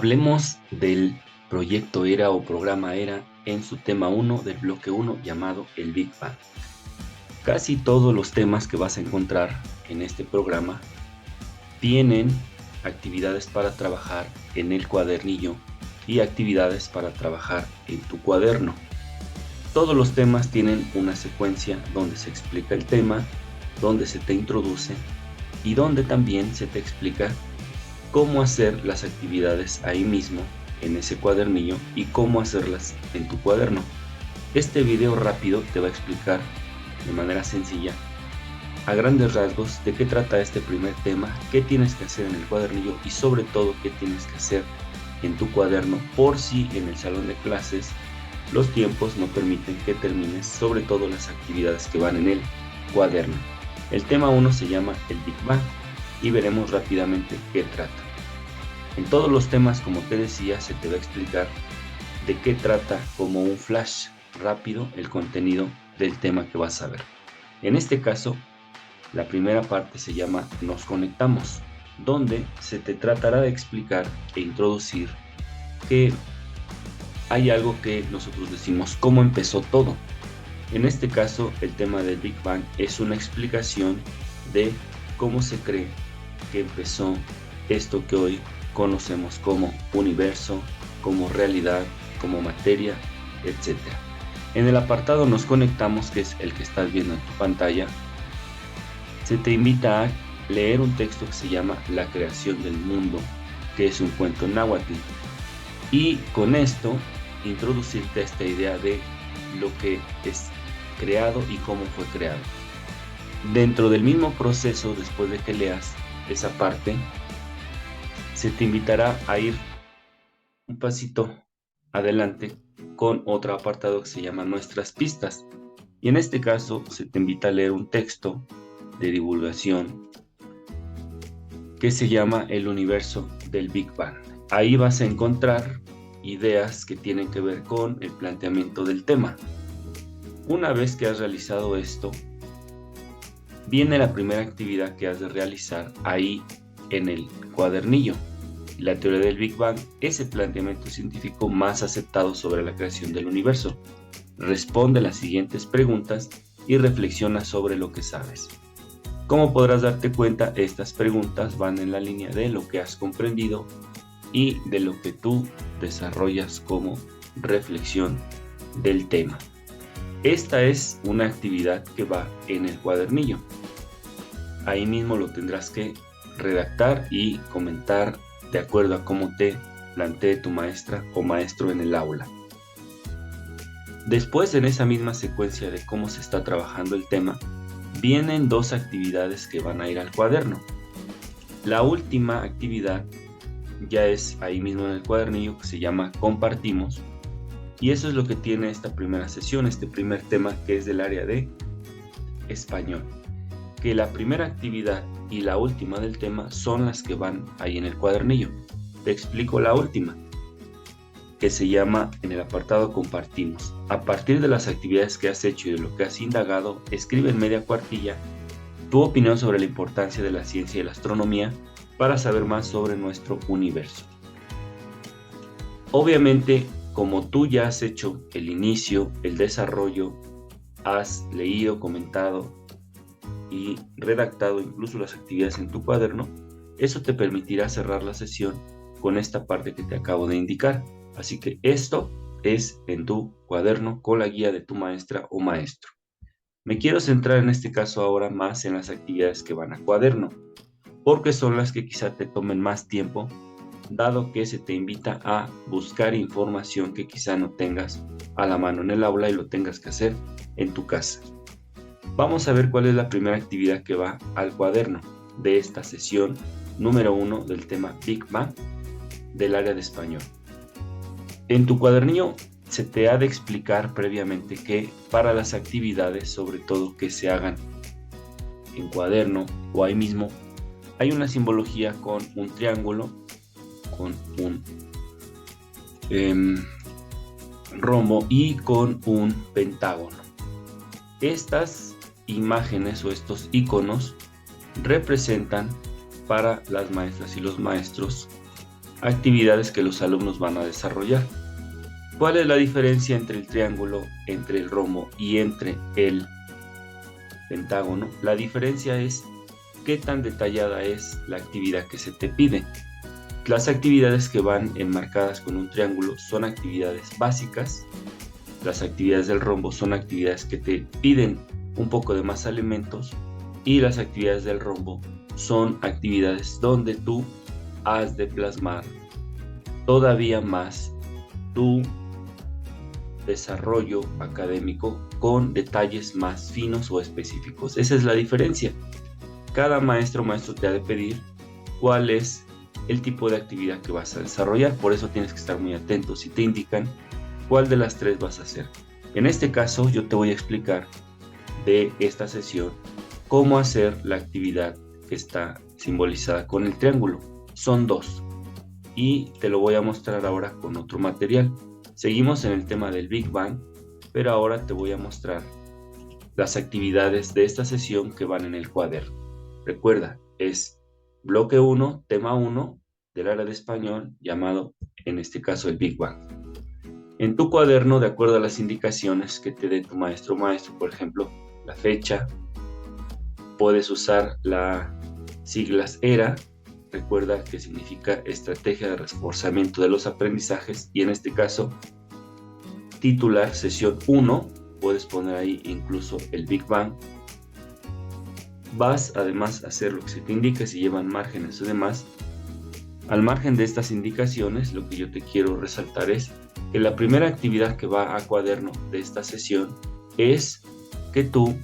Hablemos del proyecto ERA o programa ERA en su tema 1 del bloque 1 llamado el Big Bang. Casi todos los temas que vas a encontrar en este programa tienen actividades para trabajar en el cuadernillo y actividades para trabajar en tu cuaderno. Todos los temas tienen una secuencia donde se explica el tema, donde se te introduce y donde también se te explica cómo hacer las actividades ahí mismo en ese cuadernillo y cómo hacerlas en tu cuaderno. Este video rápido te va a explicar de manera sencilla, a grandes rasgos, de qué trata este primer tema, qué tienes que hacer en el cuadernillo y sobre todo qué tienes que hacer en tu cuaderno por si en el salón de clases los tiempos no permiten que termines sobre todo las actividades que van en el cuaderno. El tema 1 se llama el Big Bang y veremos rápidamente qué trata. En todos los temas, como te decía, se te va a explicar de qué trata como un flash rápido el contenido del tema que vas a ver. En este caso, la primera parte se llama Nos conectamos, donde se te tratará de explicar e introducir que hay algo que nosotros decimos cómo empezó todo. En este caso, el tema del Big Bang es una explicación de cómo se cree que empezó esto que hoy conocemos como universo, como realidad, como materia, etc. En el apartado Nos conectamos, que es el que estás viendo en tu pantalla, se te invita a leer un texto que se llama La creación del mundo, que es un cuento náhuatl, y con esto introducirte a esta idea de lo que es creado y cómo fue creado. Dentro del mismo proceso, después de que leas esa parte, se te invitará a ir un pasito adelante con otro apartado que se llama Nuestras pistas, y en este caso se te invita a leer un texto de divulgación que se llama El universo del Big Bang. Ahí vas a encontrar ideas que tienen que ver con el planteamiento del tema. Una vez que has realizado esto, viene la primera actividad que has de realizar ahí en el cuadernillo. La teoría del Big Bang es el planteamiento científico más aceptado sobre la creación del universo. Responde las siguientes preguntas y reflexiona sobre lo que sabes. Como podrás darte cuenta, estas preguntas van en la línea de lo que has comprendido y de lo que tú desarrollas como reflexión del tema. Esta es una actividad que va en el cuadernillo. Ahí mismo lo tendrás que redactar y comentar de acuerdo a cómo te plantee tu maestra o maestro en el aula. Después, en esa misma secuencia de cómo se está trabajando el tema, vienen dos actividades que van a ir al cuaderno. La última actividad ya es ahí mismo en el cuadernillo, que se llama Compartimos, y eso es lo que tiene esta primera sesión, este primer tema, que es del área de español. Que la primera actividad y la última del tema son las que van ahí en el cuadernillo. Te explico la última, que se llama en el apartado Compartimos. A partir de las actividades que has hecho y de lo que has indagado, escribe en media cuartilla tu opinión sobre la importancia de la ciencia y la astronomía para saber más sobre nuestro universo. Obviamente, como tú ya has hecho el inicio, el desarrollo, has leído, comentado y redactado incluso las actividades en tu cuaderno, eso te permitirá cerrar la sesión con esta parte que te acabo de indicar. Así que esto es en tu cuaderno con la guía de tu maestra o maestro. Me quiero centrar en este caso ahora más en las actividades que van a cuaderno, porque son las que quizá te tomen más tiempo, dado que se te invita a buscar información que quizá no tengas a la mano en el aula y lo tengas que hacer en tu casa. Vamos a ver cuál es la primera actividad que va al cuaderno de esta sesión número 1 del tema Big Bang del área de español. En tu cuadernillo se te ha de explicar previamente que para las actividades, sobre todo que se hagan en cuaderno o ahí mismo, hay una simbología con un triángulo, con un rombo y con un pentágono. Estas imágenes o estos iconos representan para las maestras y los maestros actividades que los alumnos van a desarrollar. ¿Cuál es la diferencia entre el triángulo, entre el rombo y entre el pentágono? La diferencia es qué tan detallada es la actividad que se te pide. Las actividades que van enmarcadas con un triángulo son actividades básicas. Las actividades del rombo son actividades que te piden un poco de más elementos, y las actividades del rombo son actividades donde tú has de plasmar todavía más tu desarrollo académico con detalles más finos o específicos. Esa es la diferencia. Cada maestro te ha de pedir cuál es el tipo de actividad que vas a desarrollar, por eso tienes que estar muy atento si te indican cuál de las tres vas a hacer. En este caso yo te voy a explicar de esta sesión cómo hacer la actividad que está simbolizada con el triángulo. Son dos y te lo voy a mostrar ahora con otro material. Seguimos en el tema del Big Bang, pero ahora te voy a mostrar las actividades de esta sesión que van en el cuaderno. Recuerda, es bloque 1, tema 1 del área de español, llamado en este caso el Big Bang. En tu cuaderno, de acuerdo a las indicaciones que te dé tu maestro, por ejemplo, la fecha, puedes usar las siglas ERA. Recuerda que significa Estrategia de Reforzamiento de los Aprendizajes, y en este caso titular sesión 1, puedes poner ahí incluso el Big Bang. Vas además a hacer lo que se te indica, si llevan márgenes o demás. Al margen de estas indicaciones, lo que yo te quiero resaltar es que la primera actividad que va a cuaderno de esta sesión es que tú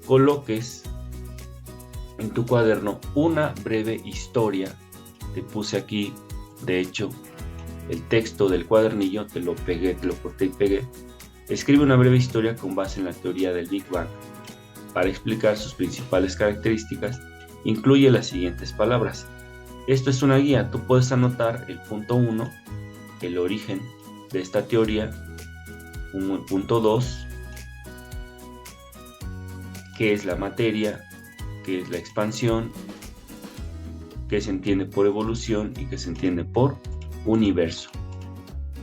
coloques en tu cuaderno una breve historia. Te puse aquí, de hecho, el texto del cuadernillo, te lo pegué, te lo corté y pegué. Escribe una breve historia con base en la teoría del Big Bang. Para explicar sus principales características, incluye las siguientes palabras. Esto es una guía, tú puedes anotar el punto 1, el origen de esta teoría, punto 2, qué es la materia, qué es la expansión, qué se entiende por evolución y qué se entiende por universo.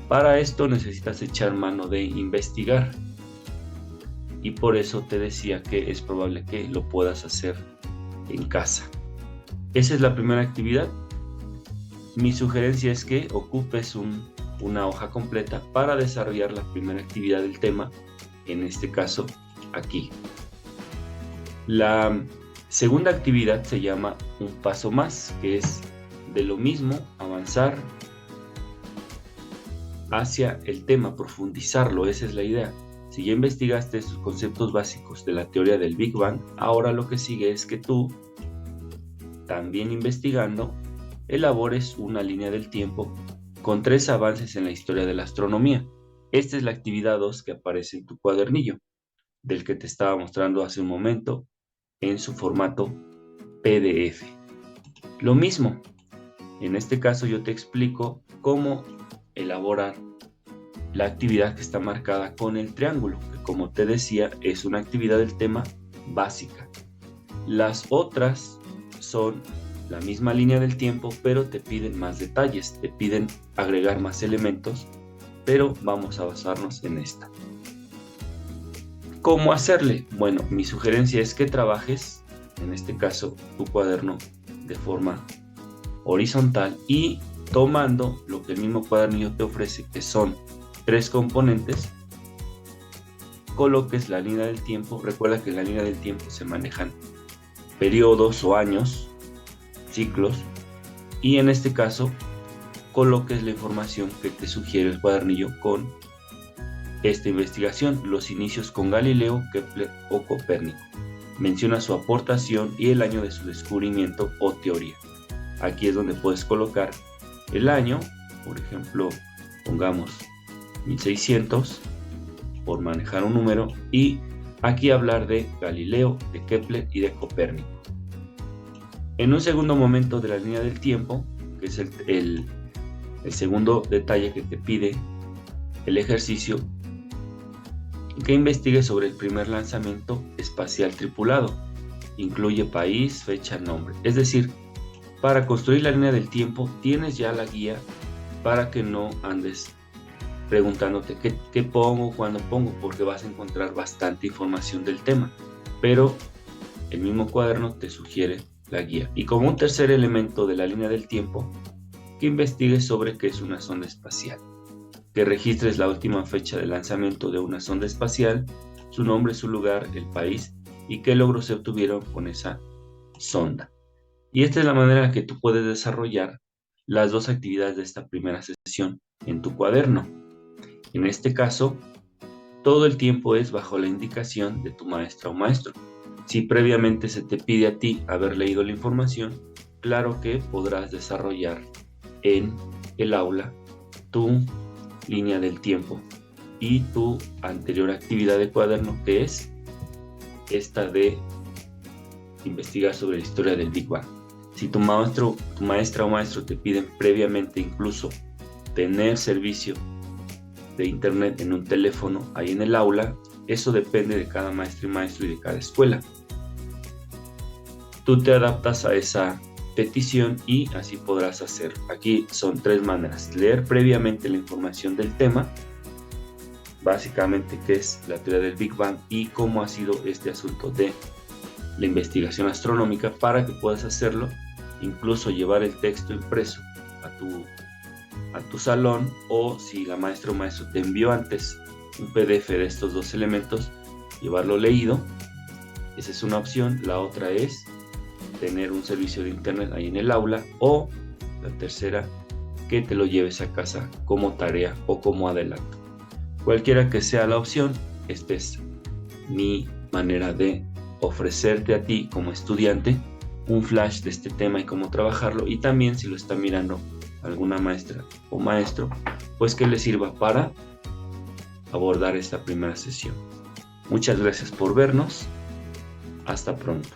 Para esto necesitas echar mano de investigar, y por eso te decía que es probable que lo puedas hacer en casa. Esa es la primera actividad. Mi sugerencia es que ocupes una hoja completa para desarrollar la primera actividad del tema, en este caso aquí. La segunda actividad se llama un paso más, que es de lo mismo avanzar hacia el tema, profundizarlo. Esa es la idea. Si ya investigaste estos conceptos básicos de la teoría del Big Bang, ahora lo que sigue es que tú, también investigando, elabores una línea del tiempo con 3 avances en la historia de la astronomía. Esta es la actividad 2 que aparece en tu cuadernillo, del que te estaba mostrando hace un momento, en su formato PDF. Lo mismo, en este caso yo te explico cómo elaborar la actividad que está marcada con el triángulo, que como te decía es una actividad del tema básica. Las otras son la misma línea del tiempo, pero te piden más detalles, te piden agregar más elementos, pero vamos a basarnos en esta. ¿Cómo hacerle? Bueno, mi sugerencia es que trabajes, en este caso, tu cuaderno de forma horizontal y tomando lo que el mismo cuadernillo te ofrece, que son 3 componentes, coloques la línea del tiempo. Recuerda que en la línea del tiempo se manejan periodos o años, ciclos, y en este caso coloques la información que te sugiere el cuadernillo con esta investigación: los inicios con Galileo, Kepler o Copérnico. Menciona su aportación y el año de su descubrimiento o teoría. Aquí es donde puedes colocar el año, por ejemplo, pongamos 1600, por manejar un número, y aquí hablar de Galileo, de Kepler y de Copérnico. En un segundo momento de la línea del tiempo, que es el segundo detalle que te pide el ejercicio, que investigue sobre el primer lanzamiento espacial tripulado. Incluye país, fecha, nombre. Es decir, para construir la línea del tiempo tienes ya la guía para que no andes preguntándote qué pongo, cuándo pongo, porque vas a encontrar bastante información del tema, pero el mismo cuaderno te sugiere la guía. Y como un tercer elemento de la línea del tiempo, que investigues sobre qué es una sonda espacial, que registres la última fecha de lanzamiento de una sonda espacial, su nombre, su lugar, el país y qué logros se obtuvieron con esa sonda. Y esta es la manera en que tú puedes desarrollar las dos actividades de esta primera sesión en tu cuaderno. En este caso, todo el tiempo es bajo la indicación de tu maestra o maestro. Si previamente se te pide a ti haber leído la información, claro que podrás desarrollar en el aula tu línea del tiempo y tu anterior actividad de cuaderno, que es esta de investigar sobre la historia del Big Bang. Si tu maestra o maestro te piden previamente incluso tener servicio de internet en un teléfono ahí en el aula, eso depende de cada maestro y maestro y de cada escuela. Tú te adaptas a esa petición y así podrás hacer. Aquí son 3 maneras: leer previamente la información del tema, básicamente qué es la teoría del Big Bang y cómo ha sido este asunto de la investigación astronómica, para que puedas hacerlo, incluso llevar el texto impreso a tu salón, o si la maestra o maestro te envió antes un PDF de estos 2 elementos, llevarlo leído. Esa es una opción. La otra es tener un servicio de internet ahí en el aula, o la tercera, que te lo lleves a casa como tarea o como adelanto. Cualquiera que sea la opción, esta es mi manera de ofrecerte a ti como estudiante un flash de este tema y cómo trabajarlo, y también si lo está mirando alguna maestra o maestro, pues que le sirva para abordar esta primera sesión. Muchas gracias por vernos. Hasta pronto.